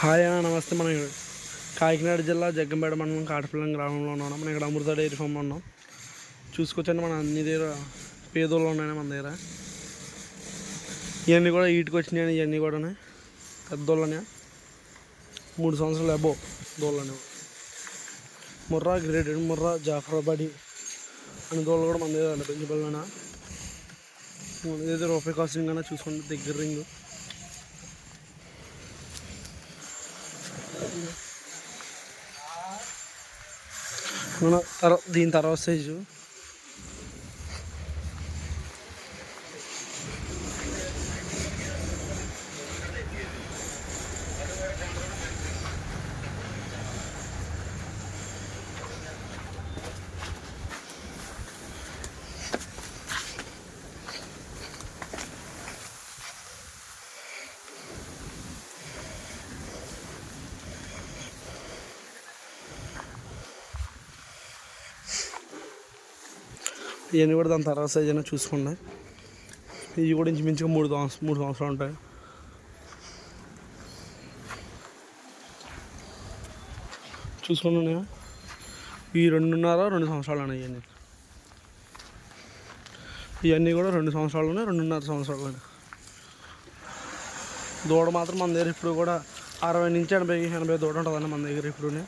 Hi అన్న నమస్తే. మనం కాకినాడ జిల్లా జగ్గంపేట మండలం కాటపల్లి గ్రామంలో ఉన్నాం. మనం ఇక్కడ అమృత డైరీ ఫామ్లో ఉన్నాం. చూసుకొచ్చండి మన అన్ని దగ్గర పేదోళ్ళు ఉన్నాయి మన దగ్గర. ఇవన్నీ కూడా ఈటుకు వచ్చినాయి. ఇవన్నీ కూడా పెద్దోళ్ళనే 3 సంవత్సరాలు అబో దోళ్ళనే. ముర్రా గ్రేడెడ్ ముర్రా జాఫరాబాడి అనే దోళ్ళు కూడా మన దగ్గర పెంచబడినా మన దగ్గర రూపాయి కాస్టింగ్ కన్నా చూసుకోండి. దగ్గర రింగ్ దీని తర్వాత సైజు ఇవన్నీ కూడా దాని తర్వాత సైజ్ అయినా చూసుకోండి. ఇవి కూడా ఇంచుమించుగా 3 సంవత్సరాలు ఉంటాయి. చూసుకోండి. ఈ 2.5 సంవత్సరాలు ఉన్నాయి. ఇవన్నీ కూడా 2 సంవత్సరాలు 2.5 సంవత్సరాలు. దూడ మాత్రం మన దగ్గర ఇప్పుడు కూడా 60 నుంచి 80 దూడ ఉంటుందండి మన దగ్గర ఇప్పుడు.